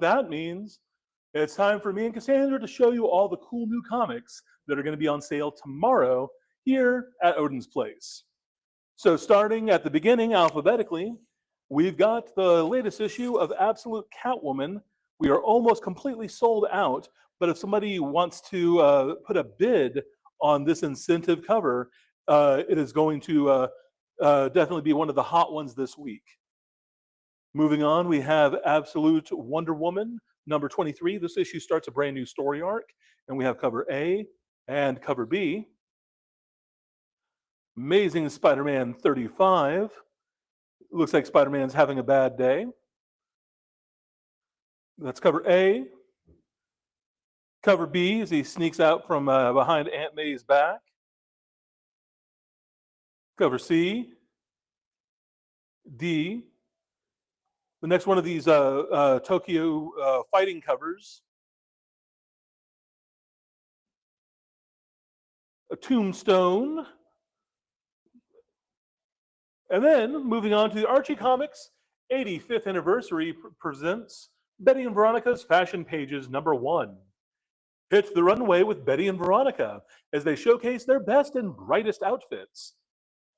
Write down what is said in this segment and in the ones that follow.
That means it's time for me and Cassandra to show you all the cool new comics that are going to be on sale tomorrow here at Odin's Place. So starting at the beginning alphabetically, we've got the latest issue of Absolute Catwoman. We are almost completely sold out, but if somebody wants to put a bid on this incentive cover, it is going to definitely be one of the hot ones this week. Moving on, we have Absolute Wonder Woman, number 23. This issue starts a brand new story arc, and we have cover A and cover B. Amazing Spider-Man 35. Looks like Spider-Man's having a bad day. That's cover A. Cover B as he sneaks out from behind Aunt May's back. Cover C. D. The next one of these Tokyo fighting covers. A Tombstone. And then moving on to the Archie Comics 85th anniversary presents Betty and Veronica's Fashion Pages number 1. Hit the runway with Betty and Veronica as they showcase their best and brightest outfits.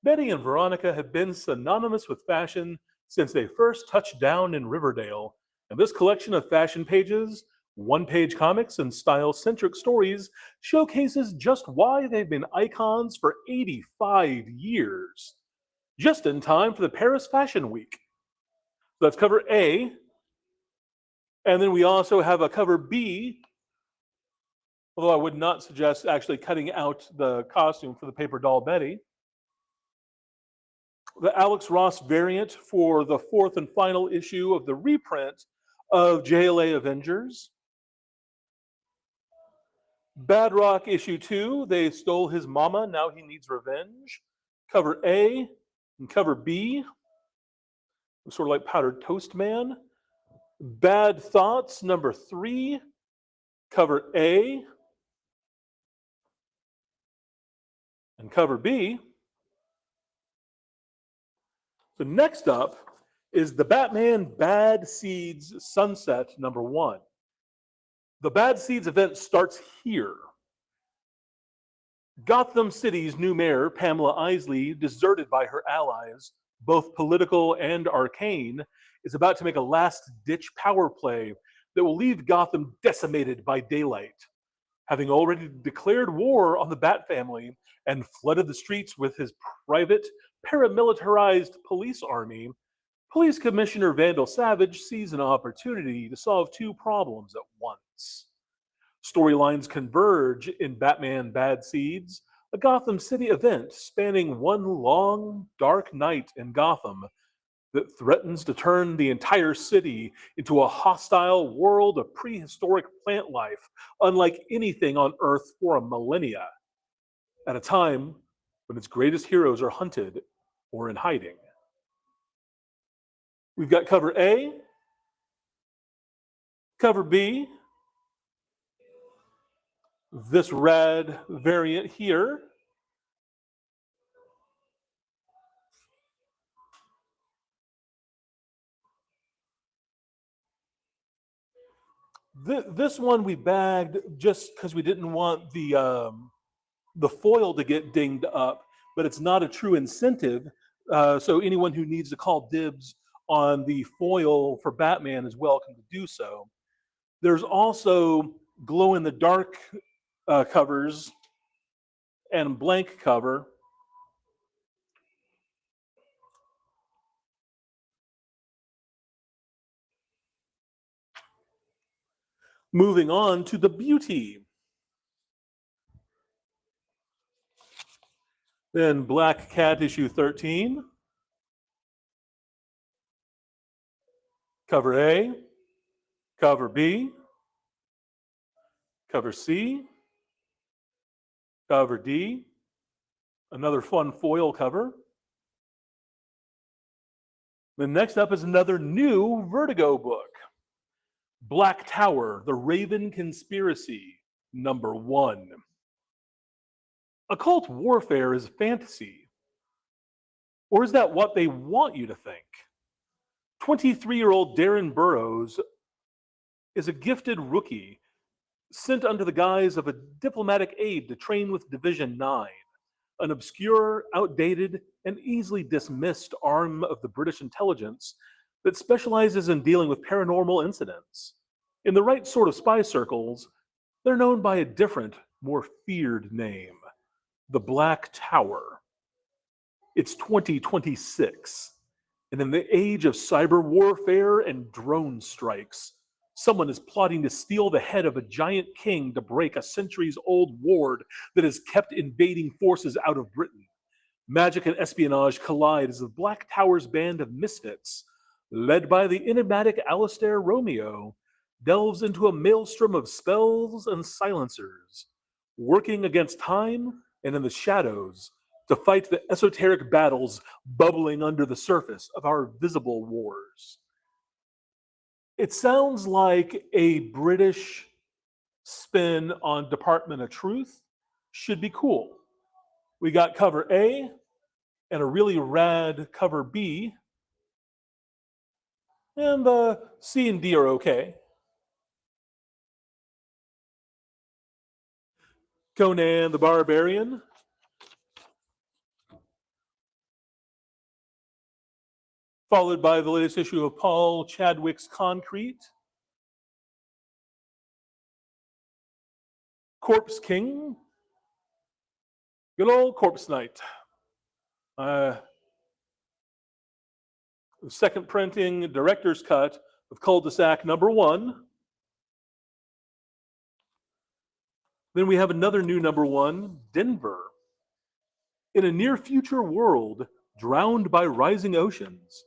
Betty and Veronica have been synonymous with fashion since they first touched down in Riverdale, and this collection of fashion pages, one-page comics, and style-centric stories showcases just why they've been icons for 85 years, just in time for the Paris Fashion Week. So that's cover A, and then we also have a cover B, although I would not suggest actually cutting out the costume for the paper doll Betty. The Alex Ross variant for the 4th and final issue of the reprint of JLA Avengers. Bad Rock issue 2, They Stole His Mama, Now He Needs Revenge. Cover A and cover B, sort of like Powdered Toast Man. Bad Thoughts number 3, cover A and cover B. So next up is the Batman Bad Seeds Sunset number 1. The Bad Seeds event starts here. Gotham City's new mayor, Pamela Isley, deserted by her allies, both political and arcane, is about to make a last-ditch power play that will leave Gotham decimated by daylight. Having already declared war on the Bat family and flooded the streets with his private, paramilitarized police army, Police Commissioner Vandal Savage sees an opportunity to solve 2 problems at once. Storylines converge in Batman Bad Seeds, a Gotham City event spanning one long, dark night in Gotham that threatens to turn the entire city into a hostile world of prehistoric plant life, unlike anything on Earth for a millennia, at a time when its greatest heroes are hunted or in hiding. We've got cover A, cover B, this red variant here, this one we bagged just because we didn't want the foil to get dinged up, but it's not a true incentive. So anyone who needs to call dibs on the foil for Batman is welcome to do so. There's also glow-in-the-dark covers and blank cover. Moving on to the beauty. Then Black Cat issue 13. Cover A, cover B, cover C, cover D, another fun foil cover. Then next up is another new Vertigo book, Black Tower, The Raven Conspiracy, number 1. Occult warfare is fantasy. Or is that what they want you to think? 23-year-old Darren Burroughs is a gifted rookie sent under the guise of a diplomatic aide to train with Division 9, an obscure, outdated, and easily dismissed arm of the British intelligence that specializes in dealing with paranormal incidents. In the right sort of spy circles, they're known by a different, more feared name, the Black Tower. It's 2026, and in the age of cyber warfare and drone strikes, someone is plotting to steal the head of a giant king to break a centuries old ward that has kept invading forces out of Britain. Magic and espionage collide as the Black Tower's band of misfits, led by the enigmatic Alistair Romeo, delves into a maelstrom of spells and silencers, working against time and in the shadows to fight the esoteric battles bubbling under the surface of our visible wars. It sounds like a British spin on Department of Truth. Should be cool. We got cover A and a really rad cover B, and the C and D are okay. Conan the Barbarian, followed by the latest issue of Paul Chadwick's Concrete, Corpse King, good old Corpse Knight. The second printing, director's cut of Cul-de-sac #1. Then we have another new #1, Denver. In a near future world drowned by rising oceans,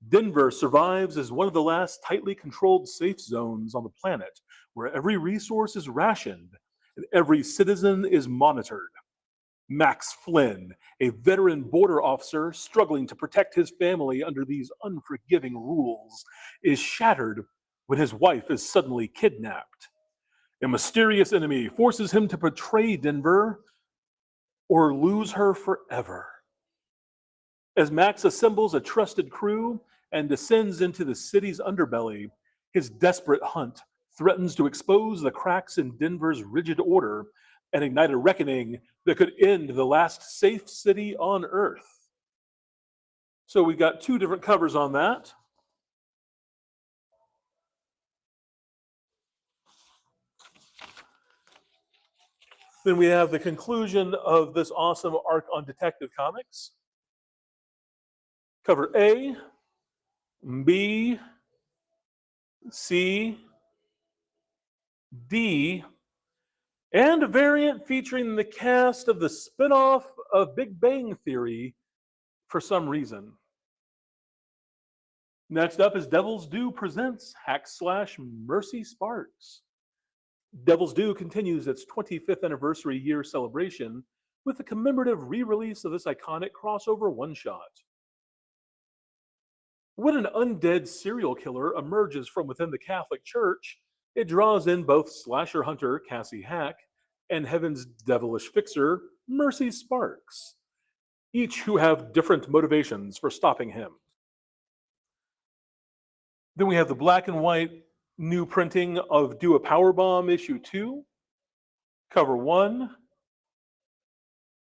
Denver survives as one of the last tightly controlled safe zones on the planet where every resource is rationed and every citizen is monitored. Max Flynn, a veteran border officer struggling to protect his family under these unforgiving rules, is shattered when his wife is suddenly kidnapped. A mysterious enemy forces him to betray Denver or lose her forever. As Max assembles a trusted crew and descends into the city's underbelly, his desperate hunt threatens to expose the cracks in Denver's rigid order and ignite a reckoning that could end the last safe city on Earth. So we've got two different covers on that. Then we have the conclusion of this awesome arc on Detective Comics. Cover A, B, C, D, and a variant featuring the cast of the spinoff of Big Bang Theory for some reason. Next up is Devil's Due presents /Mercy Sparks. Devil's Due continues its 25th anniversary year celebration with a commemorative re-release of this iconic crossover one-shot. When an undead serial killer emerges from within the Catholic Church, it draws in both slasher hunter Cassie Hack and Heaven's devilish fixer Mercy Sparks, each who have different motivations for stopping him. Then we have the black and white new printing of Do a Powerbomb issue 2, cover 1,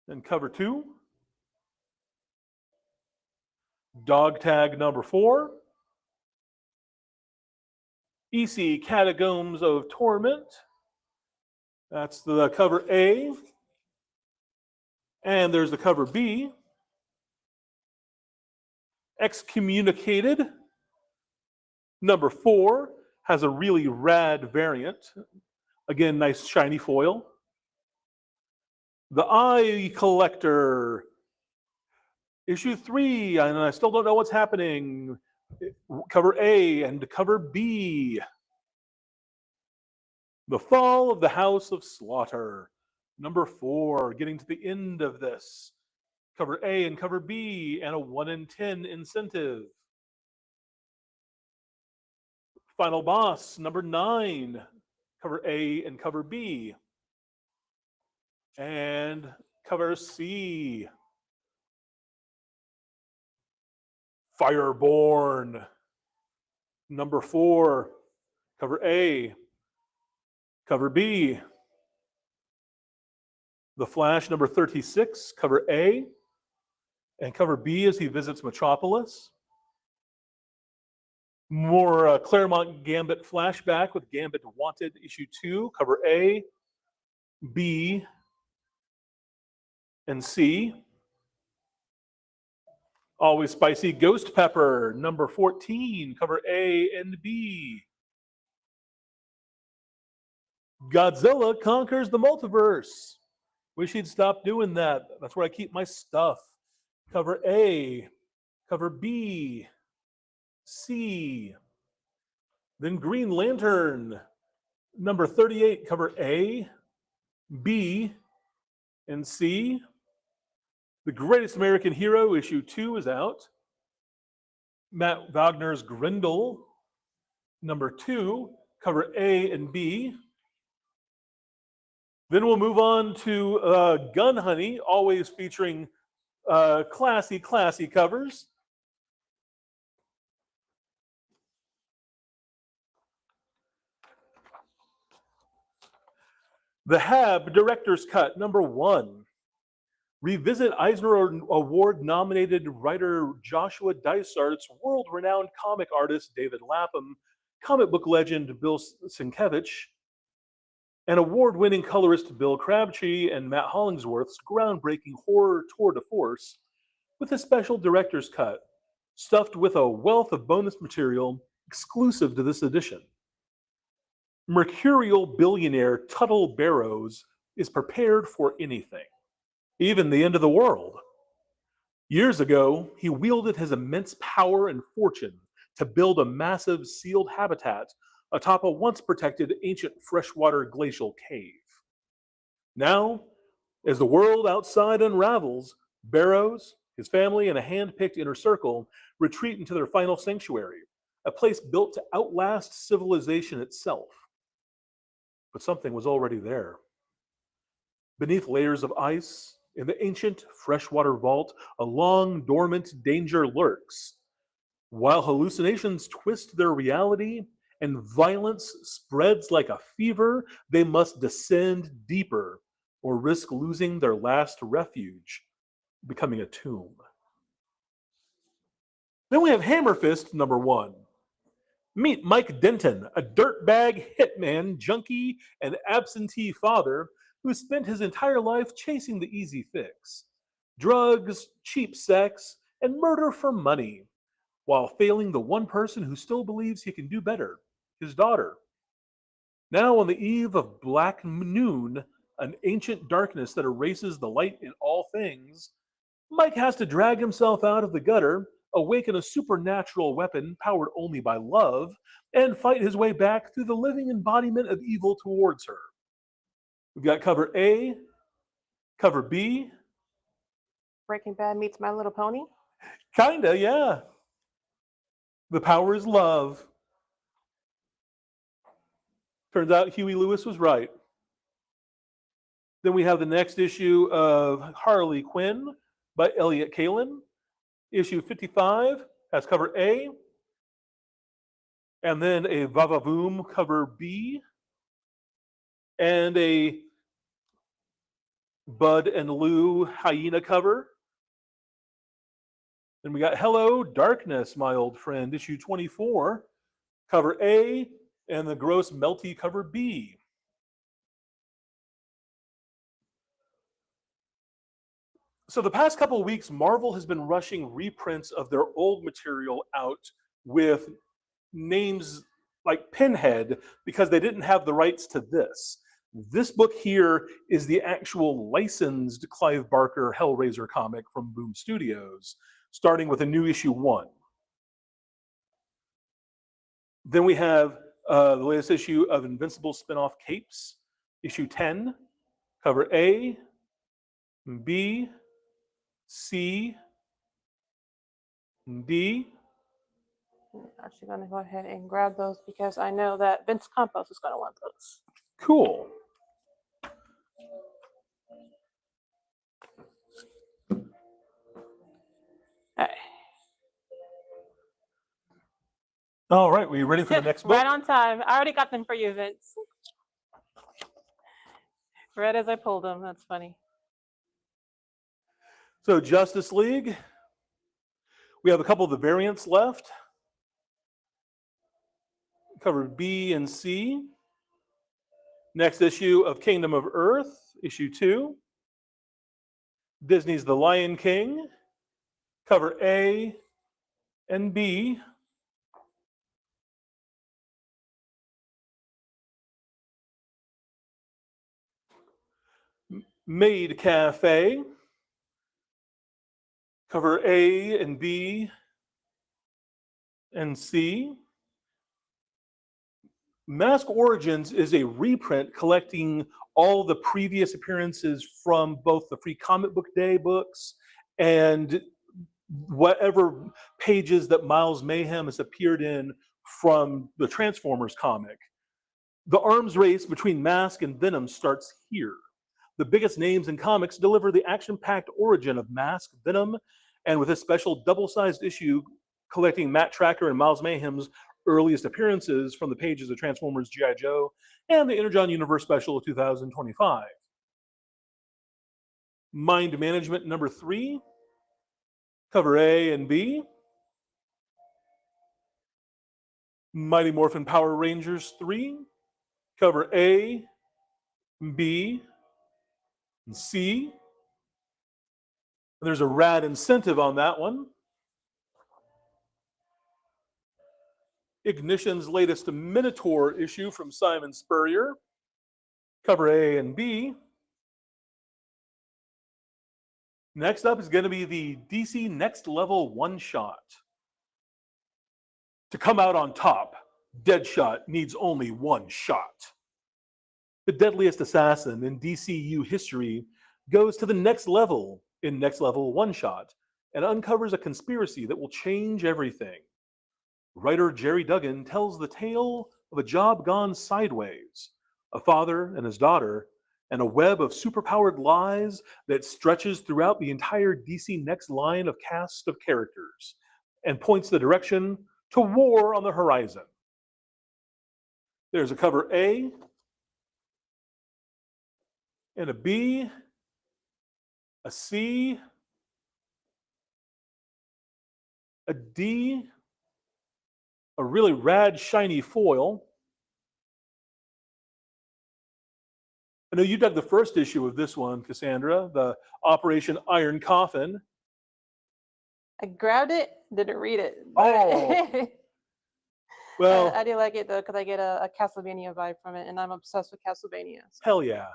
and cover 2. Dog tag #4. EC Catacombs of Torment. That's the cover A. And there's the cover B. Excommunicated #4 has a really rad variant. Again, nice shiny foil. The Eye Collector, issue 3, and I still don't know what's happening. Cover A and cover B. The Fall of the House of Slaughter, #4, getting to the end of this. Cover A and cover B, and a 1 in 10 incentive. Final Boss, #9, cover A and cover B. And cover C. Fireborn, #4, cover A, cover B. The Flash number 36, cover A, and cover B as he visits Metropolis. More Claremont Gambit flashback with Gambit Wanted issue 2, cover A, B, and C. Always Spicy Ghost Pepper number 14, cover A and B. Godzilla Conquers the Multiverse. Wish he'd stop doing that. That's where I keep my stuff. Cover A, cover B, C. Then Green Lantern, number 38, cover A, B, and C. The Greatest American Hero, issue 2 is out. Matt Wagner's Grendel, number 2, cover A and B. Then we'll move on to Gun Honey, always featuring classy covers. The Hab Director's Cut, number 1. Revisit Eisner Award-nominated writer Joshua Dysart's world-renowned comic artist David Lapham, comic book legend Bill Sienkiewicz, and award-winning colorist Bill Crabtree and Matt Hollingsworth's groundbreaking horror tour de force with a special director's cut, stuffed with a wealth of bonus material exclusive to this edition. Mercurial billionaire Tuttle Barrows is prepared for anything, even the end of the world. Years ago, he wielded his immense power and fortune to build a massive sealed habitat atop a once protected ancient freshwater glacial cave. Now, as the world outside unravels, Barrows, his family, and a hand-picked inner circle retreat into their final sanctuary, a place built to outlast civilization itself. But something was already there. Beneath layers of ice, in the ancient freshwater vault, a long dormant danger lurks. While hallucinations twist their reality and violence spreads like a fever, they must descend deeper or risk losing their last refuge, becoming a tomb. Then we have Hammer Fist number 1. Meet Mike Denton, a dirtbag hitman, junkie, and absentee father who spent his entire life chasing the easy fix. Drugs, cheap sex, and murder for money, while failing the one person who still believes he can do better, his daughter. Now on the eve of black noon, an ancient darkness that erases the light in all things, Mike has to drag himself out of the gutter, awaken a supernatural weapon powered only by love, and fight his way back through the living embodiment of evil towards her. We've got cover A, cover B. Breaking Bad meets My Little Pony. Kinda, yeah. The power is love. Turns out Huey Lewis was right. Then we have the next issue of Harley Quinn by Elliot Kalin. Issue 55 has cover A, and then a Vavavoom cover B, and a Bud and Lou hyena cover. Then we got Hello Darkness, My Old Friend, issue 24, cover A, and the Gross Melty cover B. So the past couple of weeks, Marvel has been rushing reprints of their old material out with names like Pinhead because they didn't have the rights to this. This book here is the actual licensed Clive Barker Hellraiser comic from Boom Studios, starting with a new issue 1. Then we have the latest issue of Invincible spin-off Capes, issue 10, cover A, B, C, D. I'm actually going to go ahead and grab those because I know that Vince Campos is going to want those. Cool. Okay. All right, we ready for the next book? Right on time. I already got them for you, Vince. Right as I pulled them. That's funny. So Justice League. We have a couple of the variants left. Cover B and C. Next issue of Kingdom of Earth, issue 2. Disney's The Lion King. Cover A and B. Maid Cafe. Cover A and B and C. Mask Origins is a reprint collecting all the previous appearances from both the Free Comic Book Day books and whatever pages that Miles Mayhem has appeared in from the Transformers comic. The arms race between Mask and Venom starts here. The biggest names in comics deliver the action-packed origin of Mask, Venom, and with a special double-sized issue collecting Matt Tracker and Miles Mayhem's earliest appearances from the pages of Transformers G.I. Joe and the Energon Universe Special of 2025. Mind Management number 3, cover A and B. Mighty Morphin Power Rangers 3, cover A, B, and C. There's a rad incentive on that one. Ignition's latest Minotaur issue from Simon Spurrier, cover A and B. Next up is going to be the DC Next Level one-shot. To come out on top, Deadshot needs only one shot. The deadliest assassin in DCU history goes to the next level in Next Level one-shot and uncovers a conspiracy that will change everything. Writer Jerry Duggan tells the tale of a job gone sideways, a father and his daughter, and a web of superpowered lies that stretches throughout the entire DC Next line of cast of characters and points the direction to war on the horizon. There's a cover A and a B, a C, a D, a really rad shiny foil. I know you dug the first issue of this one, Cassandra, the Operation Iron Coffin. I grabbed it, didn't read it. Oh. Well, I do like it though because I get a Castlevania vibe from it, and I'm obsessed with Castlevania. So. Hell yeah.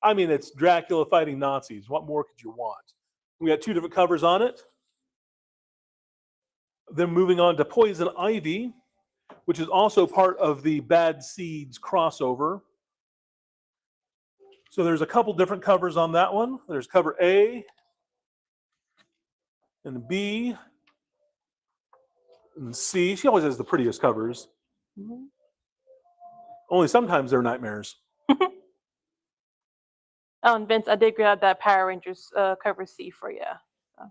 I mean, it's Dracula fighting Nazis. What more could you want? We got 2 different covers on it. Then moving on to Poison Ivy, which is also part of the Bad Seeds crossover. So there's a couple different covers on that one. There's cover A and B and C. She always has the prettiest covers. Mm-hmm. Only sometimes they're nightmares. Oh, and Vince, I did grab that Power Rangers cover C for you. So.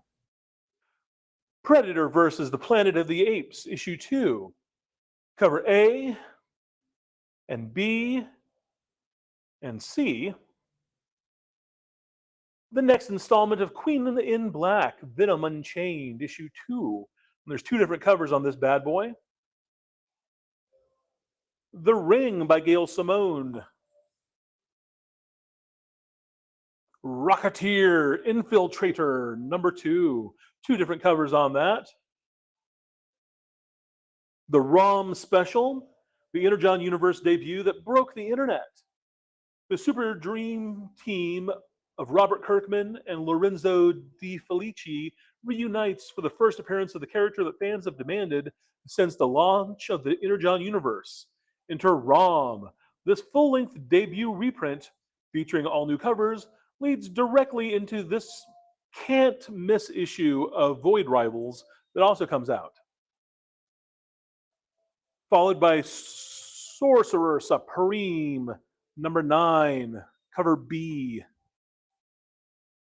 Predator versus the Planet of the Apes, issue 2. Cover A and B and C. The next installment of Queen in Black, Venom Unchained, issue 2. And there's 2 different covers on this bad boy. The Ring by Gail Simone. Rocketeer Infiltrator number 2. 2 different covers on that. The ROM Special, the Energon Universe debut that broke the internet. The Super Dream team of Robert Kirkman and Lorenzo Di Felici reunites for the first appearance of the character that fans have demanded since the launch of the Energon Universe. Enter ROM. This full-length debut reprint, featuring all new covers, leads directly into this can't-miss issue of Void Rivals that also comes out. Followed by Sorcerer Supreme, number 9, cover B.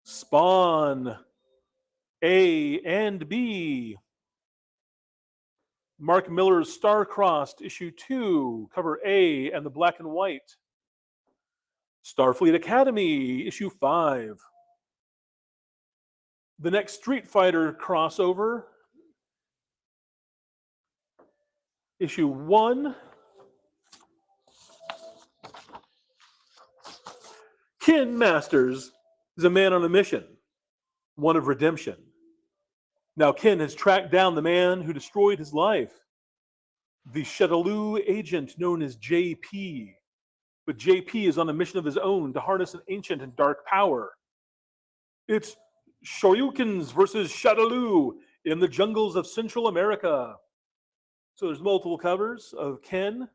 Spawn, A and B. Mark Miller's Star-Crossed, issue 2, cover A and the black and white. Starfleet Academy, issue 5. The next Street Fighter crossover, issue 1. Ken Masters is a man on a mission, one of redemption. Now Ken has tracked down the man who destroyed his life, the Shadaloo agent known as JP. But JP is on a mission of his own to harness an ancient and dark power. It's Shoryukens versus Shadaloo in the jungles of Central America. So there's multiple covers of Ken.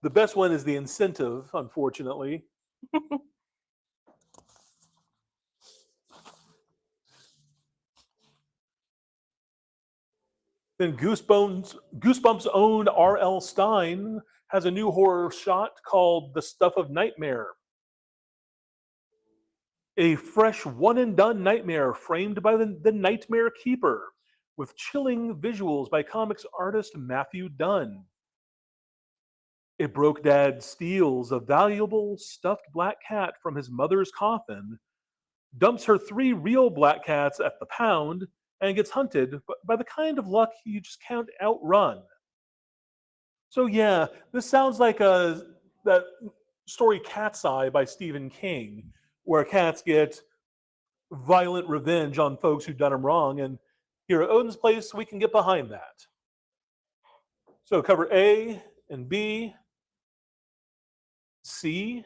The best one is the incentive, unfortunately. Then Goosebumps' own R.L. Stine has a new horror shot called The Stuff of Nightmare. A fresh one-and-done nightmare framed by the Nightmare Keeper with chilling visuals by comics artist Matthew Dunn. A broke dad steals a valuable stuffed black cat from his mother's coffin, dumps her 3 real black cats at the pound, and gets hunted by the kind of luck you just can't outrun. So yeah, this sounds like that story Cat's Eye by Stephen King, where cats get violent revenge on folks who've done them wrong, and here at Odin's Place, we can get behind that. So cover A and B, C.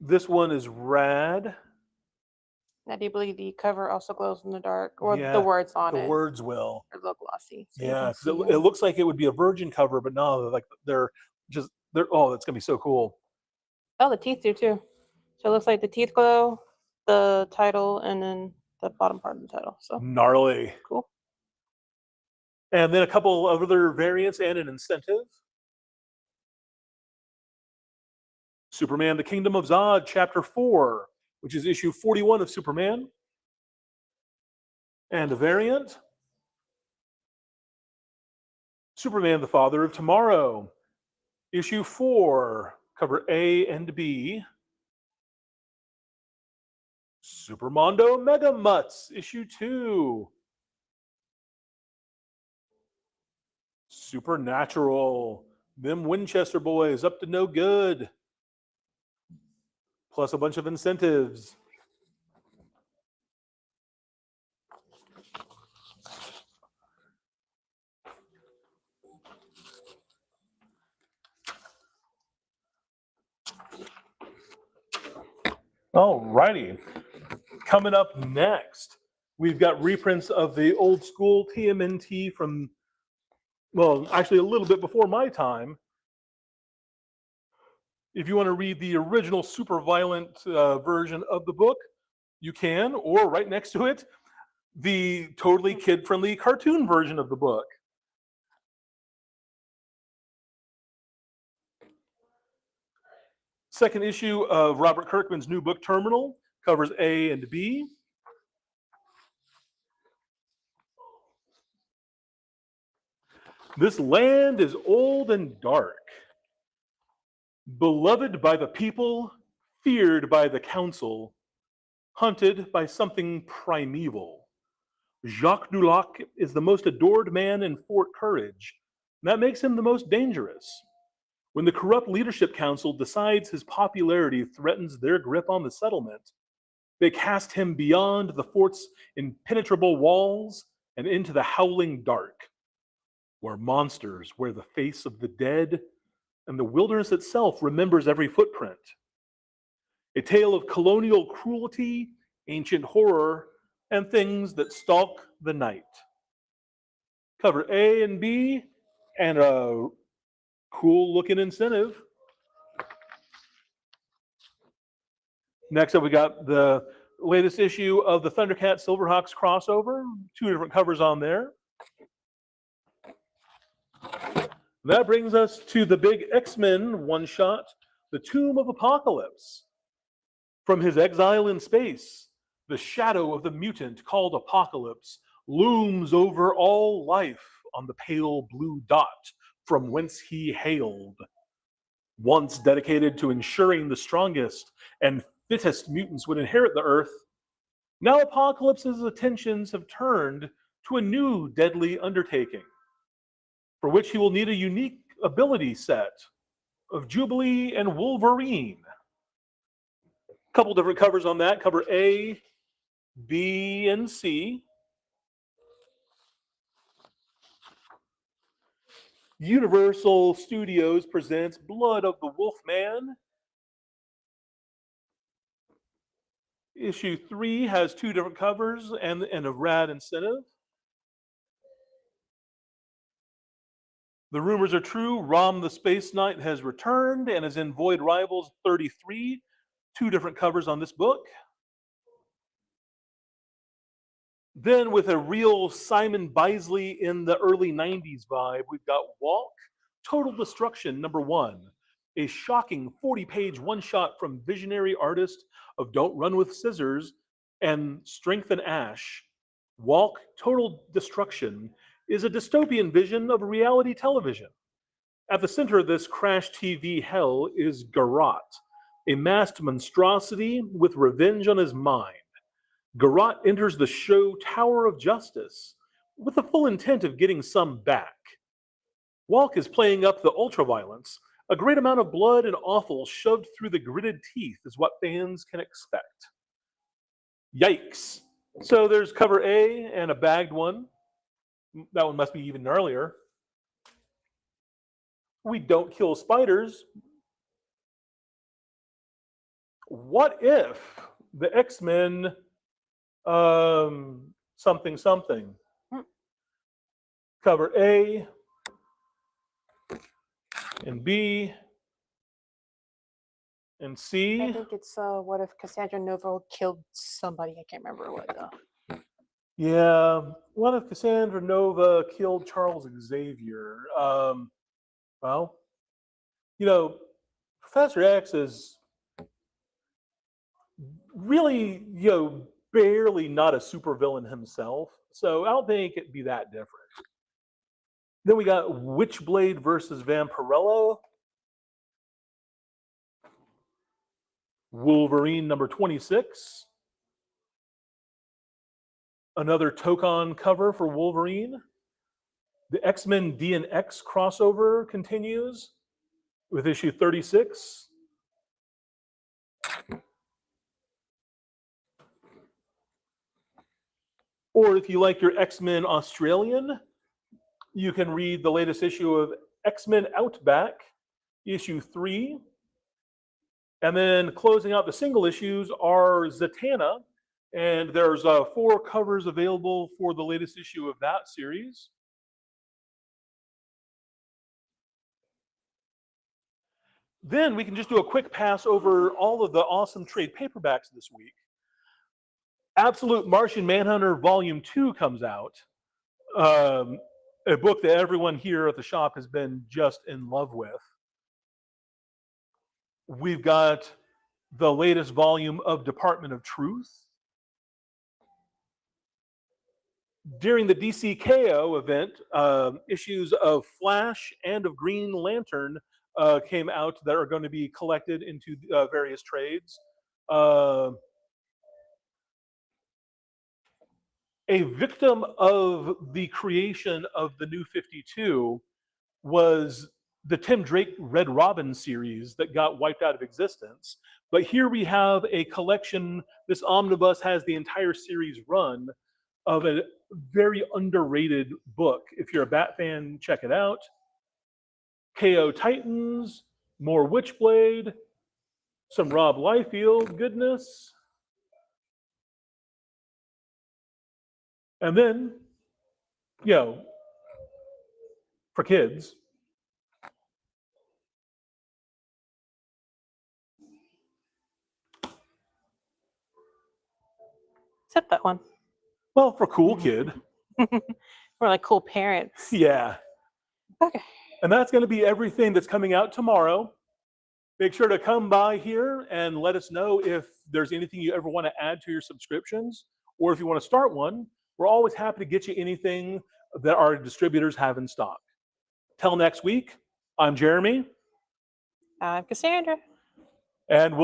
This one is rad. I do believe the cover also glows in the dark, or Yeah, the words on it. The words will. Are a little glossy. So Yeah, because it looks like it would be a virgin cover, but no, like they're oh, that's gonna be so cool. Oh, the teeth do too. So it looks like the teeth glow, the title, and then the bottom part of the title. So gnarly. Cool. And then a couple of other variants and an incentive. Superman, The Kingdom of Zod, Chapter 4, which is issue 41 of Superman. And a variant. Superman, The Father of Tomorrow, issue 4, cover A and B. Supermondo Mega Mutts, issue 2. Supernatural, them Winchester boys up to no good. Plus a bunch of incentives. Alrighty. Coming up next, we've got reprints of the old school TMNT from, well, actually a little bit before my time. If you want to read the original super violent version of the book, you can, or right next to it, the totally kid-friendly cartoon version of the book. Second issue of Robert Kirkman's new book, Terminal, covers A and B. This land is old and dark, beloved by the people, feared by the council, hunted by something primeval. Jacques Dulac is the most adored man in Fort Courage, and that makes him the most dangerous. When the corrupt leadership council decides his popularity threatens their grip on the settlement, they cast him beyond the fort's impenetrable walls and into the howling dark, where monsters wear the face of the dead and the wilderness itself remembers every footprint. A tale of colonial cruelty, ancient horror, and things that stalk the night. Cover A and B, and a cool looking incentive. Next up, we got the latest issue of the Thundercat Silverhawks crossover, 2 different covers on there. That brings us to the big X-Men one-shot, The Tomb of Apocalypse. From his exile in space, the shadow of the mutant called Apocalypse looms over all life on the pale blue dot from whence he hailed. Once dedicated to ensuring the strongest and fittest mutants would inherit the Earth, now Apocalypse's attentions have turned to a new deadly undertaking, for which he will need a unique ability set of Jubilee and Wolverine. A couple different covers on that. Cover A, B, and C. Universal Studios presents Blood of the Wolfman. Issue 3 has 2 different covers and a rad incentive. The rumors are true. Rom the Space Knight has returned and is in Void Rivals 33. 2 different covers on this book. Then, with a real Simon Bisley in the early 90s vibe, we've got Walk, Total Destruction #1. A shocking 40-page one-shot from visionary artist of Don't Run with Scissors and Strength and Ash. Walk, Total Destruction is a dystopian vision of reality television. At the center of this crash TV hell is Garrot, a masked monstrosity with revenge on his mind. Garrot enters the show Tower of Justice with the full intent of getting some back. Walk is playing up the ultraviolence. A great amount of blood and offal shoved through the gritted teeth is what fans can expect. Yikes. So there's cover A and a bagged one. That one must be even earlier. We don't kill spiders. What if the X-Men something something? Cover A and B and C. I think it's what if Cassandra Nova killed somebody? I can't remember what though. Yeah, what if Cassandra Nova killed Charles Xavier? Well, you know, Professor X is really, barely not a supervillain himself, so I don't think it'd be that different. Then we got Witchblade versus Vampirella. Wolverine #26. Another Tokon cover for Wolverine. The X-Men D and X crossover continues with issue 36. Or if you like your X-Men Australian, you can read the latest issue of X-Men Outback, issue 3. And then closing out the single issues are Zatanna, and there's 4 covers available for the latest issue of that series. Then we can just do a quick pass over all of the awesome trade paperbacks this week. Absolute Martian Manhunter Volume 2 comes out. A book that everyone here at the shop has been just in love with. We've got the latest volume of Department of Truth. During the DCKO event, issues of Flash and of Green Lantern came out that are going to be collected into various trades. A victim of the creation of the New 52 was the Tim Drake Red Robin series that got wiped out of existence. But here we have a collection. This omnibus has the entire series run of a very underrated book. If you're a Bat fan, check it out. KO Titans, more Witchblade, some Rob Liefeld goodness. And then, for kids, Except that one. well, for cool kid. We're like cool parents. Yeah. Okay. And that's going to be everything that's coming out tomorrow. Make sure to come by here and let us know if there's anything you ever want to add to your subscriptions, or if you want to start one. We're always happy to get you anything that our distributors have in stock. Till next week, I'm Jeremy, I'm Cassandra. and we'll